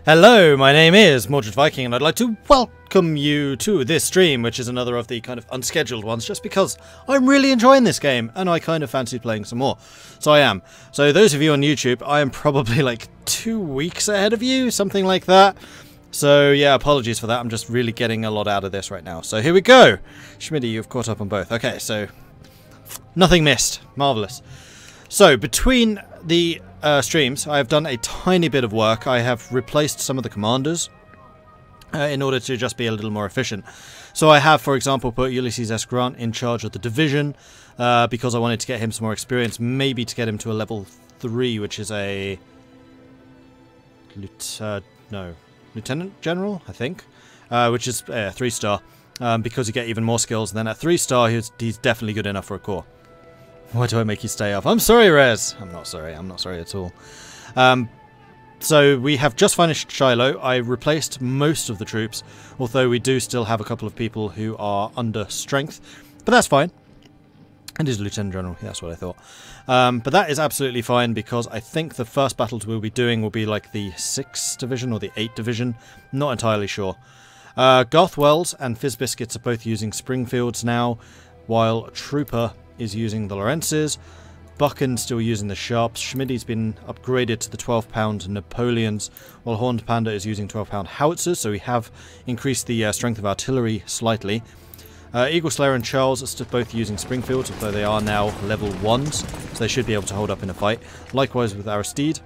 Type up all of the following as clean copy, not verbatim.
Hello, my name is Mordred Viking, and I'd like to welcome you to this stream, which is another of the kind of unscheduled ones, just because I'm really enjoying this game, and I kind of fancy playing some more. So I am. So those of you on YouTube, I am probably like 2 weeks ahead of you, something like that. So yeah, apologies for that, I'm just really getting a lot out of this right now. So here we go! Schmitty, you've caught up on both. Okay, so nothing missed. Marvellous. So between the streams, I have done a tiny bit of work. I have replaced some of the commanders in order to just be a little more efficient. So I have, for example, put Ulysses S. Grant in charge of the division because I wanted to get him some more experience, maybe to get him to a level 3, which is a Lieutenant General, I think, which is 3-star, because you get even more skills. And then at 3-star, he's definitely good enough for a corps. Why do I make you stay up? I'm sorry, Rez. I'm not sorry. I'm not sorry at all. So we have just finished Shiloh. I replaced most of the troops, although we do still have a couple of people who are under strength. But that's fine. And he's Lieutenant General. Yeah, that's what I thought. But that is absolutely fine because I think the first battles we'll be doing will be like the 6th Division or the 8th Division. Not entirely sure. Garth Wells and Fizz Biscuits are both using Springfields now, while Trooper is using the Lorenzes. Buchan's still using the Sharps. Schmidt's been upgraded to the 12-pound Napoleons, while Horned Panda is using 12-pound howitzers, so we have increased the strength of artillery slightly. Eagle Slayer and Charles are still both using Springfields, although they are now level 1s, so they should be able to hold up in a fight. Likewise with Aristide.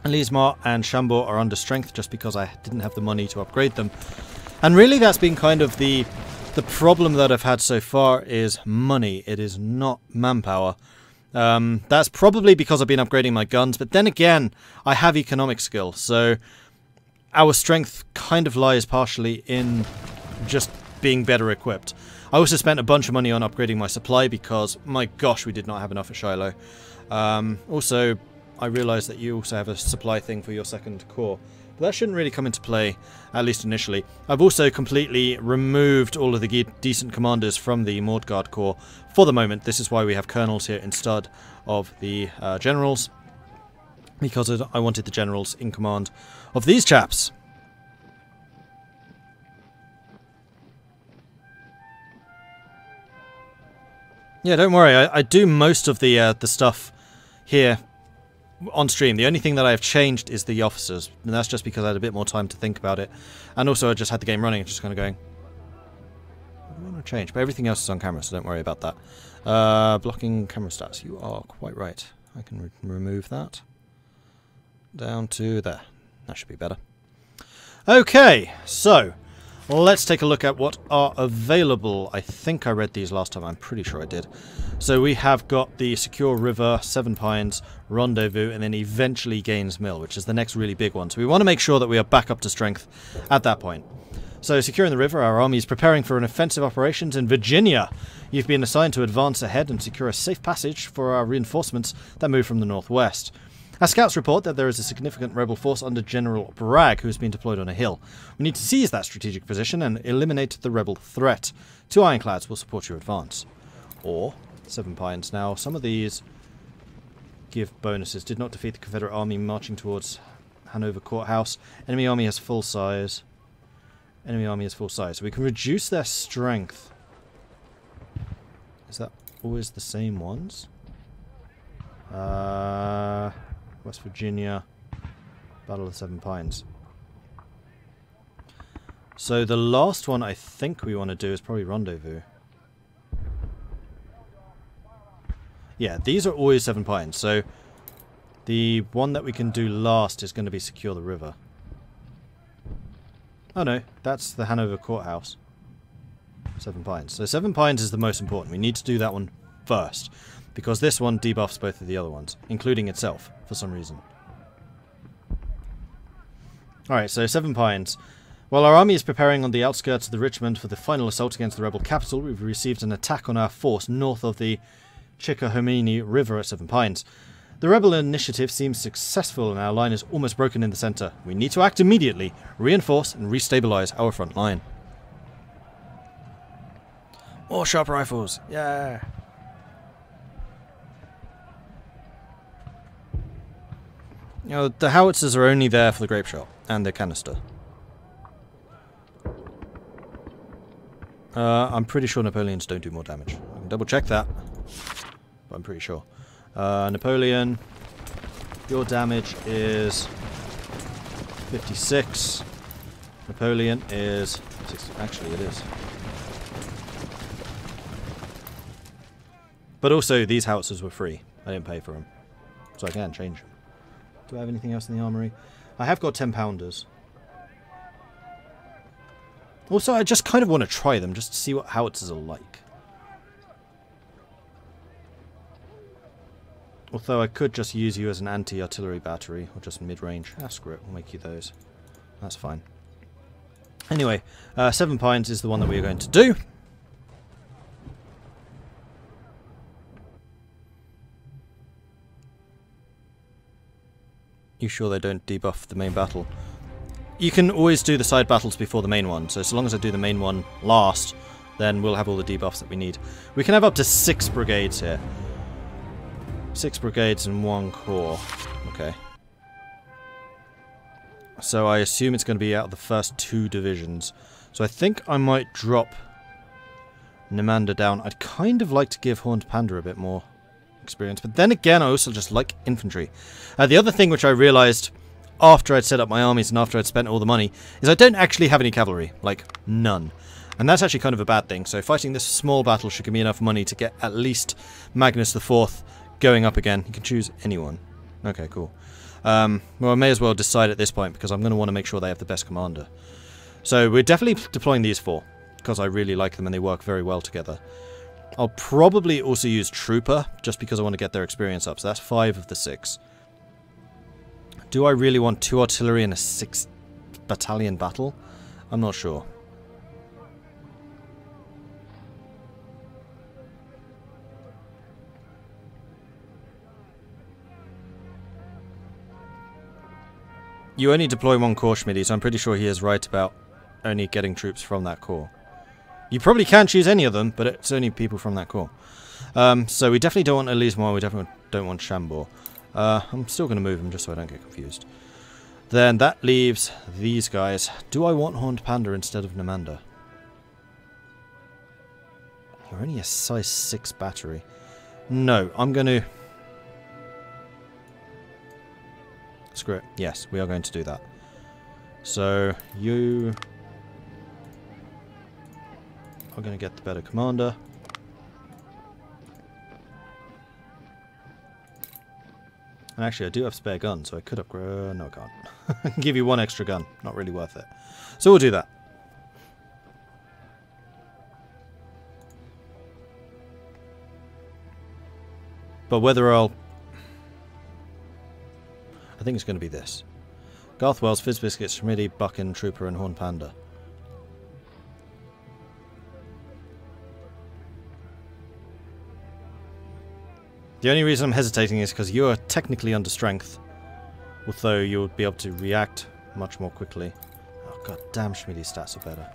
Lismar and Chambord are under strength just because I didn't have the money to upgrade them. And really that's been kind of the problem that I've had so far is money. It is not manpower. That's probably because I've been upgrading my guns, but then again, I have economic skill, so our strength kind of lies partially in just being better equipped. I also spent a bunch of money on upgrading my supply because, my gosh, we did not have enough at Shiloh. Also, I realised that you also have a supply thing for your 2nd corps. But that shouldn't really come into play, at least initially. I've also completely removed all of the decent commanders from the Mordguard Corps for the moment. This is why we have colonels here instead of the generals, because I wanted the generals in command of these chaps. Yeah, don't worry. I do most of the stuff here on stream. The only thing that I have changed is the officers, and that's just because I had a bit more time to think about it. And also I just had the game running and just kind of going, I want to change, but everything else is on camera, so don't worry about that. Blocking camera stats, you are quite right. I can remove that. Down to there. That should be better. Okay, so let's take a look at what are available. I think I read these last time. I'm pretty sure I did. So we have got the Secure River, 7 Pines, Rendezvous, and then eventually Gaines Mill, which is the next really big one. So we want to make sure that we are back up to strength at that point. So securing the river, our army is preparing for an offensive operations in Virginia. You've been assigned to advance ahead and secure a safe passage for our reinforcements that move from the northwest. Our scouts report that there is a significant rebel force under General Bragg who has been deployed on a hill. We need to seize that strategic position and eliminate the rebel threat. 2 ironclads will support your advance. Or 7 Pines. Now, some of these give bonuses. Did not defeat the Confederate army marching towards Hanover Courthouse. Enemy army has full size. Enemy army has full size. So we can reduce their strength. Is that always the same ones? West Virginia, Battle of the 7 Pines. So the last one I think we want to do is probably Rendezvous. Yeah, these are always 7 Pines, so the one that we can do last is going to be Secure the River. Oh no, that's the Hanover Courthouse. 7 Pines. So 7 Pines is the most important. We need to do that one first, because this one debuffs both of the other ones, including itself, for some reason. Alright, so 7 Pines. While our army is preparing on the outskirts of the Richmond for the final assault against the rebel capital, we've received an attack on our force north of the Chickahominy River at 7 Pines. The rebel initiative seems successful and our line is almost broken in the centre. We need to act immediately, reinforce and restabilize our front line. More sharp rifles, yeah! You know, the howitzers are only there for the grape shot. And their canister. I'm pretty sure Napoleons don't do more damage. I can double check that, but I'm pretty sure. Napoleon, your damage is 56. Napoleon is 60. Actually, it is. But also, these howitzers were free. I didn't pay for them, so I can change them. Do I have anything else in the armory? I have got 10-pounders. Also, I just kind of want to try them, just to see what howitzers are like. Although I could just use you as an anti-artillery battery, or just mid-range. Ah, screw it, we'll make you those. That's fine. Anyway, 7 pines is the one that we are going to do. You sure they don't debuff the main battle? You can always do the side battles before the main one, so long as I do the main one last, then we'll have all the debuffs that we need. We can have up to 6 brigades here. 6 brigades and 1 corps. Okay. So I assume it's going to be out of the first 2 divisions. So I think I might drop Nemander down. I'd kind of like to give Horned Panda a bit more experience, but then again I also just like infantry. The other thing which I realised after I'd set up my armies and after I'd spent all the money is I don't actually have any cavalry, like none, and that's actually kind of a bad thing. So fighting this small battle should give me enough money to get at least Magnus IV going up again. You can choose anyone. Okay, cool. Well, I may as well decide at this point because I'm going to want to make sure they have the best commander. So we're definitely deploying these 4 because I really like them and they work very well together. I'll probably also use Trooper, just because I want to get their experience up. So that's 5 of the 6. Do I really want 2 artillery in a 6 battalion battle? I'm not sure. You only deploy 1 corps, Schmidty, so I'm pretty sure he is right about only getting troops from that corps. You probably can choose any of them, but it's only people from that corps. So we definitely don't want Elismore, we definitely don't want Chambord. I'm still going to move them just so I don't get confused. Then that leaves these guys. Do I want Horned Panda instead of Nemander? You're only a size 6 battery. No, I'm going to... Screw it. Yes, we are going to do that. So, you... I'm going to get the better commander. And actually, I do have spare guns, so I could upgrade... no, I can't. I can give you 1 extra gun. Not really worth it. So we'll do that. But whether I'll... I think it's going to be this. Garth Wells, Fizzbiscuit, Schmidty, Buchan, Trooper, and Horned Panda. The only reason I'm hesitating is because you are technically under strength, although you'll be able to react much more quickly. Oh god damn, Schmidty's stats are better.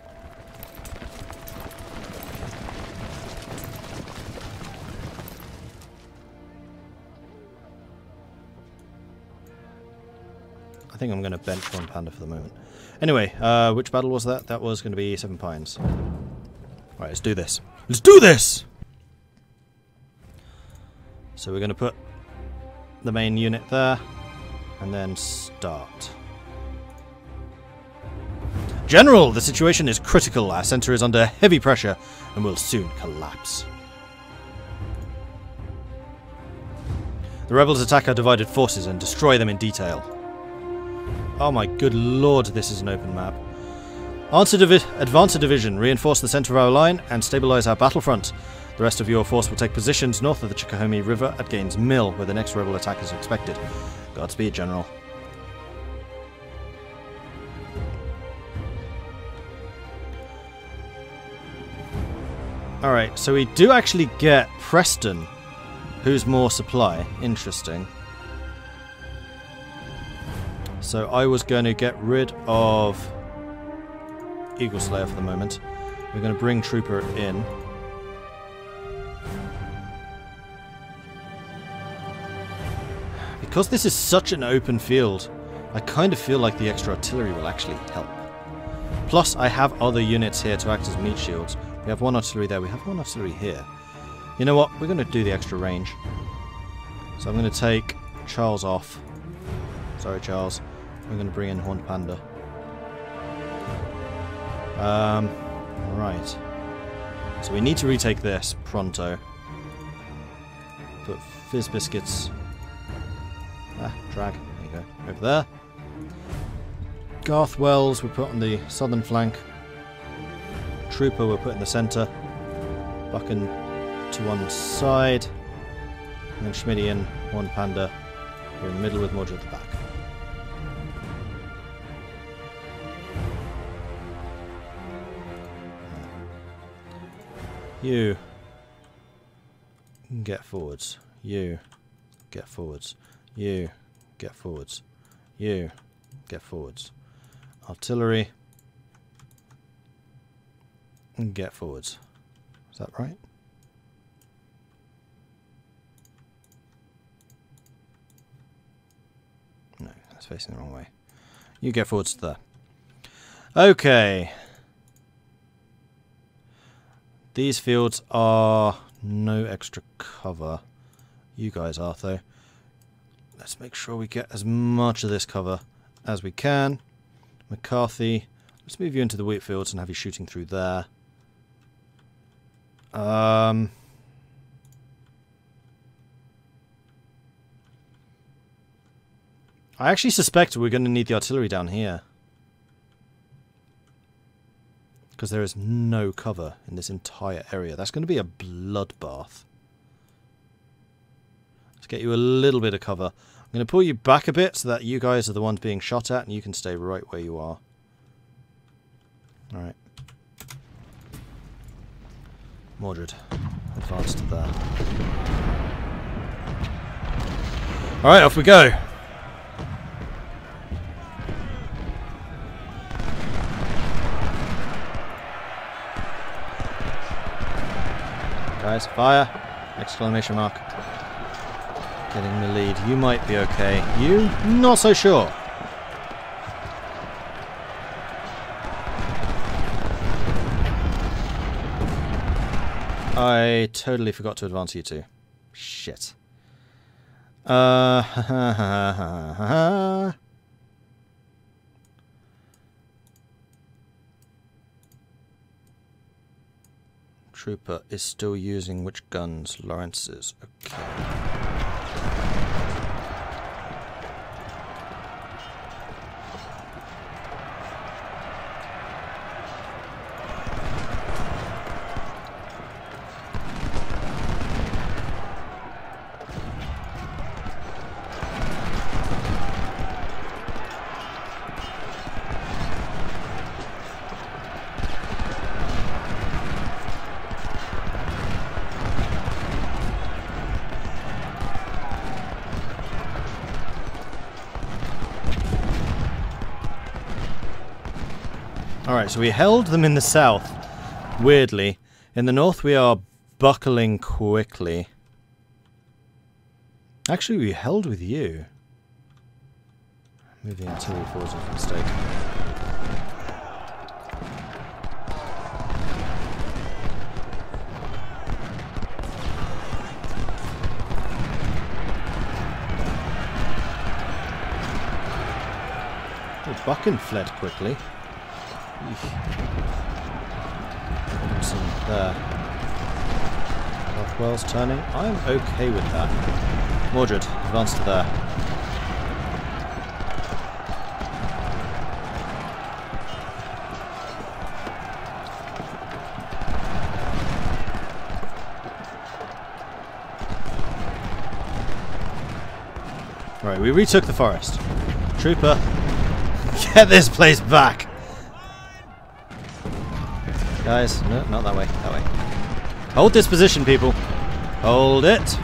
I think I'm going to bench Horned Panda for the moment. Anyway, which battle was that? That was going to be 7 Pines. Alright, let's do this. Let's do this! So we're going to put the main unit there, and then start. General, the situation is critical. Our centre is under heavy pressure and will soon collapse. The rebels attack our divided forces and destroy them in detail. Oh my good lord, this is an open map. Advance a division, reinforce the centre of our line, and stabilise our battlefront. The rest of your force will take positions north of the Chickahomie River at Gaines Mill, where the next rebel attack is expected. Godspeed, General. Alright, so we do actually get Preston, who's more supply. Interesting. So I was going to get rid of Eagle Slayer for the moment. We're going to bring Trooper in. Because this is such an open field, I kind of feel like the extra artillery will actually help. Plus, I have other units here to act as meat shields. We have one artillery there. We have one artillery here. You know what? We're going to do the extra range. So I'm going to take Charles off. Sorry, Charles. We're going to bring in Horned Panda. Right. So we need to retake this pronto. Put Fizz Biscuits... drag. There you go. Over there. Garth Wells we put on the southern flank. Trooper we'll put in the centre. Buchan to one side. And then Schmidian, one Panda. We're in the middle with Mordred at the back. You get forwards. You get forwards. You get forwards. You get forwards. Artillery. And get forwards. Is that right? No, that's facing the wrong way. You get forwards to there. Okay. These fields are no extra cover. You guys are, though. Let's make sure we get as much of this cover as we can. McCarthy, let's move you into the wheat fields and have you shooting through there. I actually suspect we're going to need the artillery down here. Because there is no cover in this entire area. That's going to be a bloodbath. Let's get you a little bit of cover. I'm going to pull you back a bit so that you guys are the ones being shot at and you can stay right where you are. Alright. Mordred, advance to there. Alright, off we go. Guys, fire! Exclamation mark. Getting the lead. You might be okay. You? Not so sure. I totally forgot to advance you two. Shit. Trooper is still using which guns? Lawrence's. Okay. Alright, so we held them in the south, weirdly. In the north we are buckling quickly. Actually, we held with you. Moving artillery forwards was a mistake. Oh, Buchan fled quickly. Robinson there. Rothwell's turning. I'm okay with that. Mordred, advance to there. Right, we retook the forest. Trooper, get this place back! Guys, no, not that way, that way. Hold this position, people. Hold it.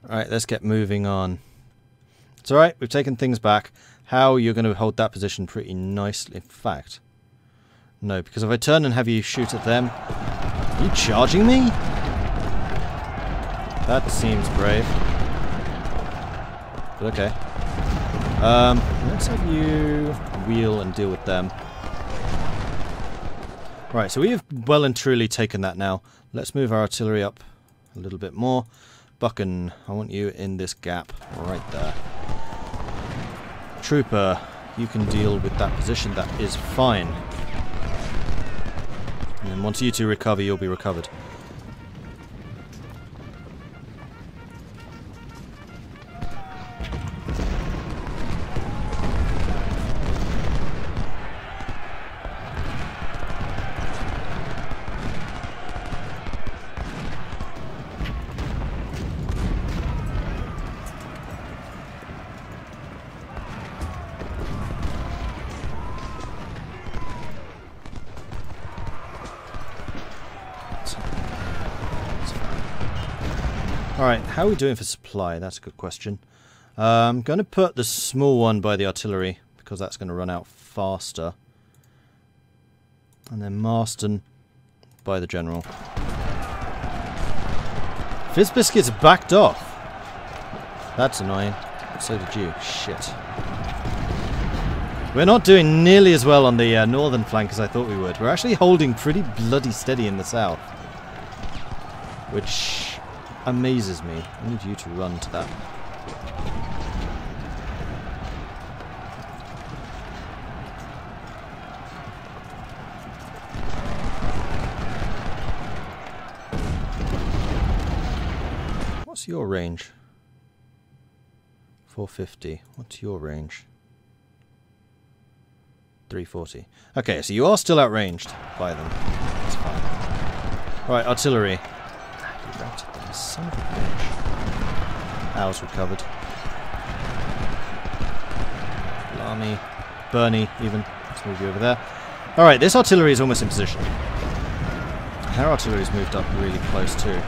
Alright, let's get moving on. It's alright, we've taken things back. How you're going to hold that position pretty nicely. In fact, no, because if I turn and have you shoot at them... Are you charging me? That seems brave. But okay. Let's have you wheel and deal with them. Right, so we have well and truly taken that now. Let's move our artillery up a little bit more. Buchan, I want you in this gap right there. Trooper, you can deal with that position. That is fine. And then once you two recover, you'll be recovered. Alright, how are we doing for supply? That's a good question. I'm going to put the small one by the artillery, because that's going to run out faster. And then Marston by the general. Fizzbiscuit's backed off. That's annoying. So did you. Shit. We're not doing nearly as well on the northern flank as I thought we would. We're actually holding pretty bloody steady in the south. Which amazes me. I need you to run to that. What's your range? 450. What's your range? 340. Okay, so you are still outranged by them. That's fine. Right, artillery. Son of a bitch. Owl's recovered. Blarmy. Bernie, even. Let's move you over there. Alright, this artillery is almost in position. Our artillery's moved up really close too.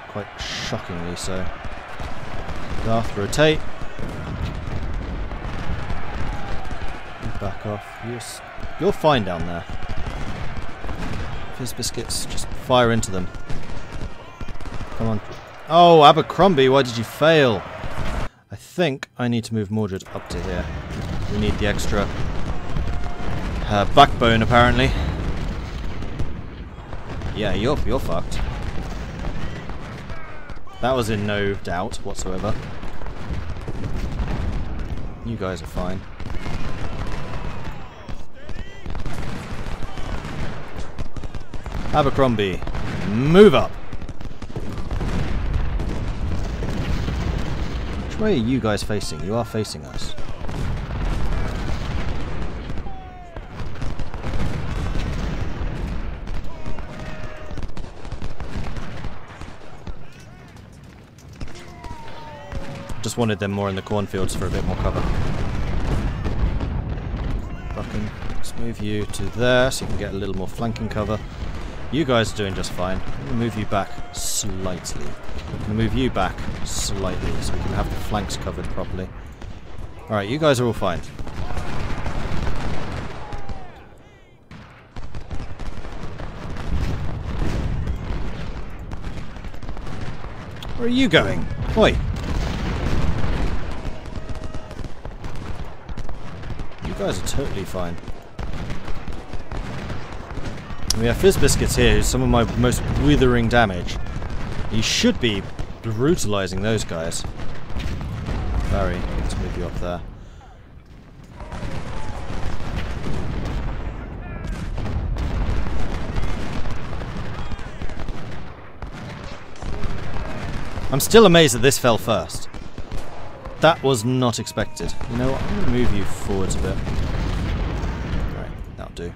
Quite shockingly so. Garth, rotate. Back off. You're fine down there. Fizzbiscuits, just fire into them. Come on. Oh, Abercrombie, why did you fail? I think I need to move Mordred up to here. We need the extra backbone, apparently. Yeah, you're fucked. That was in no doubt whatsoever. You guys are fine. Abercrombie, move up. Which way are you guys facing? You are facing us. Just wanted them more in the cornfields for a bit more cover. Buchan, let's move you to there so you can get a little more flanking cover. You guys are doing just fine. I'm going to move you back slightly. I'm going to move you back slightly so we can have the flanks covered properly. Alright, you guys are all fine. Where are you going? Oi! You guys are totally fine. We have Fizzbiscuits here, who's some of my most withering damage. You should be brutalizing those guys. Barry, let's move you up there. I'm still amazed that this fell first. That was not expected. You know what? I'm going to move you forwards a bit. Right, that'll do.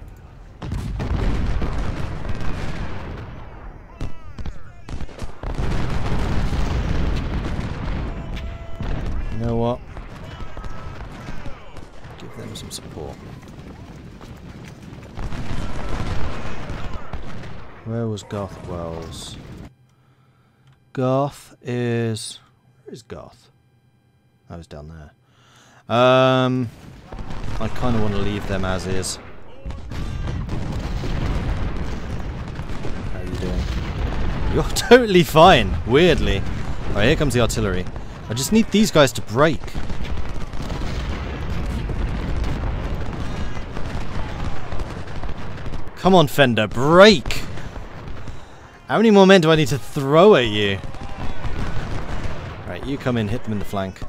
You know what? Give them some support. Where was Garth Wells? Garth is... Where is Garth? I was down there. I kind of want to leave them as is. How are you doing? You're totally fine, weirdly. Alright, here comes the artillery. I just need these guys to break. Come on, Fender, break! How many more men do I need to throw at you? Right, you come in, hit them in the flank.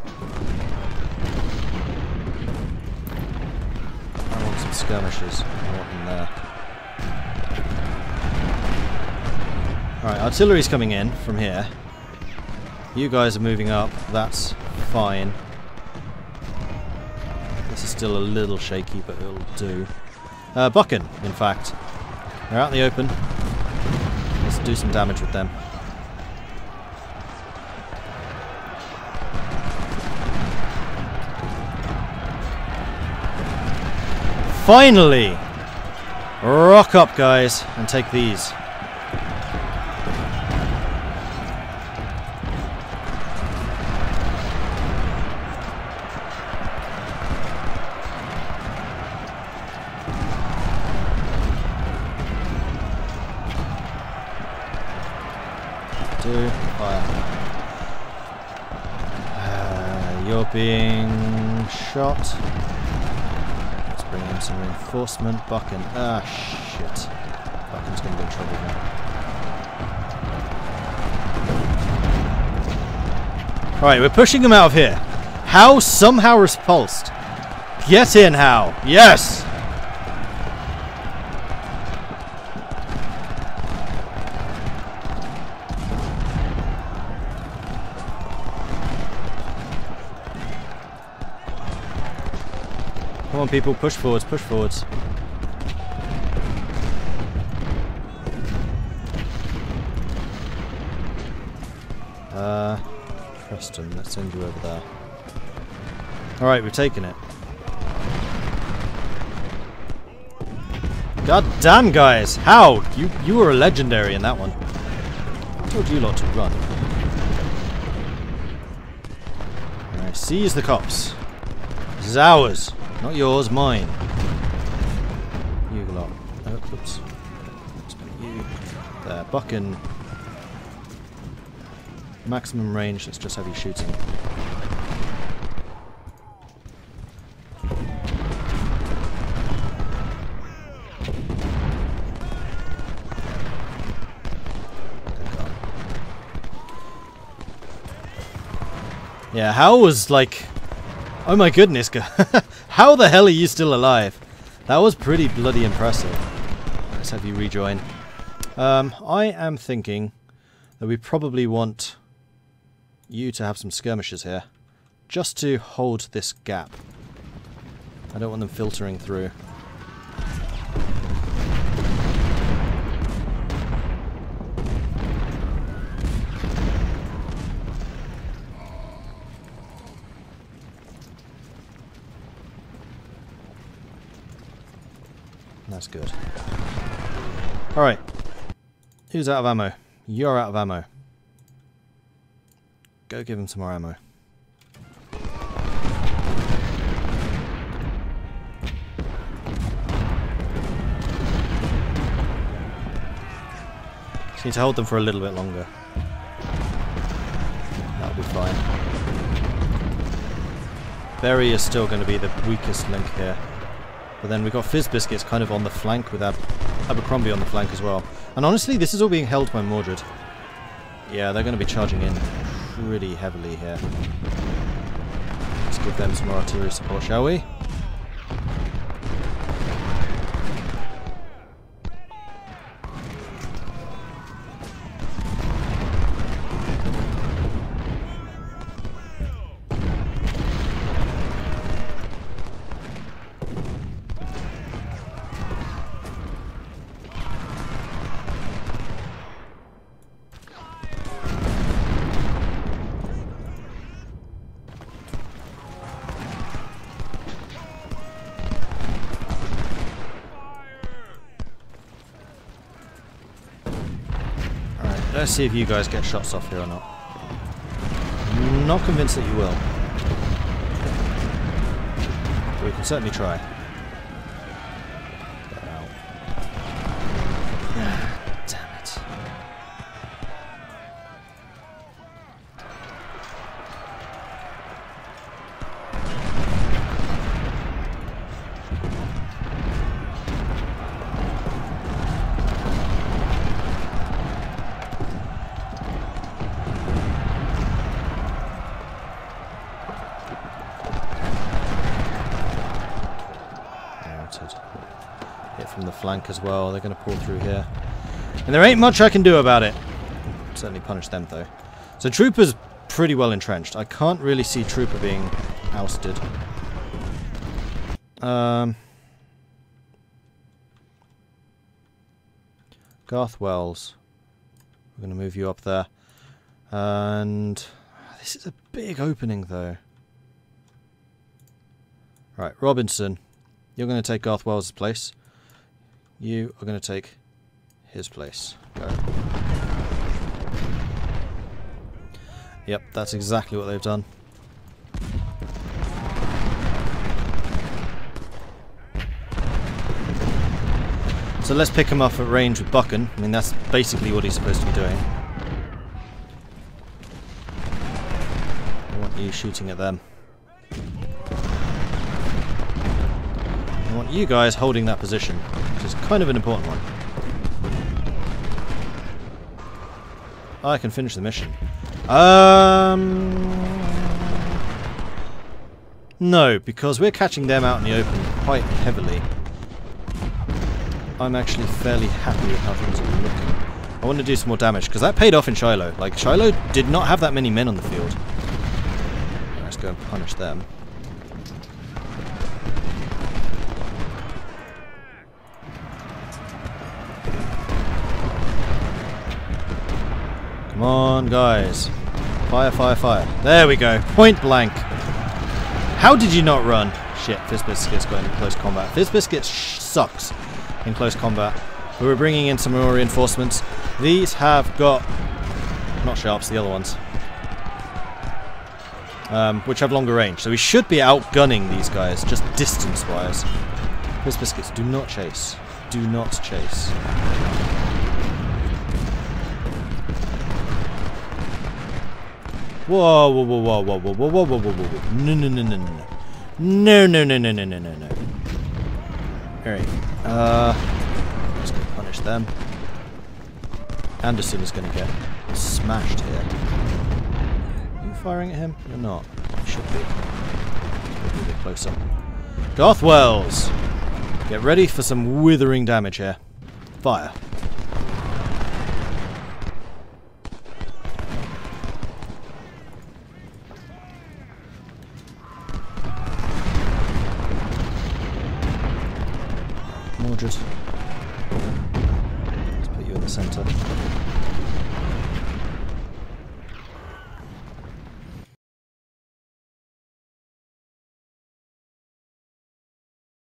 I want some skirmishers. I want them there. Alright, artillery's coming in from here. You guys are moving up. That's fine. This is still a little shaky, but it'll do. Buchan, in fact. They're out in the open. Let's do some damage with them. Finally! Rock up, guys, and take these. You're being shot. Let's bring in some reinforcement. Buchan. Ah, shit. Buchan's going to be in trouble here. Alright, we're pushing them out of here. Howe somehow repulsed. Get in, Howe. Yes! Come on, people, push forwards, push forwards. Preston, let's send you over there. Alright, we've taken it. God damn, guys! How? You were a legendary in that one. I told you lot to run. Alright, seize the cops. This is ours. Not yours, mine. You lot. Oh, oops. You. There. Buchan. Maximum range, let's just have you shooting. Yeah, Hal was like... Oh my goodness, how the hell are you still alive? That was pretty bloody impressive. Let's have you rejoin. I am thinking that we probably want you to have some skirmishers here. Just to hold this gap. I don't want them filtering through. That's good. Alright. Who's out of ammo? You're out of ammo. Go give him some more ammo. Just need to hold them for a little bit longer. That'll be fine. Berry is still going to be the weakest link here. But then we've got Fizz Biscuits kind of on the flank with Abercrombie on the flank as well. And honestly, this is all being held by Mordred. Yeah, they're going to be charging in pretty heavily here. Let's give them some more artillery support, shall we? Let's see if you guys get shots off here or not. I'm not convinced that you will. But we can certainly try. Damn it. from the flank as well. They're going to pull through here. And there ain't much I can do about it. Certainly punish them, though. So Trooper's pretty well entrenched. I can't really see Trooper being ousted. Garth Wells. We're going to move you up there. And this is a big opening, though. Right, Robinson. You're going to take Garth Wells' place. You are going to take his place. Go. Yep, that's exactly what they've done. So let's pick him up at range with Buchan. I mean, that's basically what he's supposed to be doing. I want you shooting at them. I want you guys holding that position, which is kind of an important one. I can finish the mission. No, because we're catching them out in the open quite heavily. I'm actually fairly happy with how things are looking. I want to do some more damage, because that paid off in Shiloh. Like, Shiloh did not have that many men on the field. Let's go and punish them. Come on, guys. Fire, fire, fire. There we go. Point blank. How did you not run? Shit, Fizzbiscuit's got into close combat. Fizzbiscuit sucks in close combat. We were bringing in some more reinforcements. These have got... not sharps, the other ones. Which have longer range. So we should be outgunning these guys, just distance-wise. Fizzbiscuits, do not chase. Do not chase. Whoa, whoa, whoa, whoa, whoa, whoa, whoa, whoa, whoa, whoa, whoa. No, no, no, no, no, no. No, no, no, no, no, no, no, no. Alright. Let's go punish them. Anderson is going to get smashed here. Are you firing at him? You're not. You should be. Maybe a bit closer. Garth Wells! Get ready for some withering damage here. Fire. Mordred. Let's put you in the centre.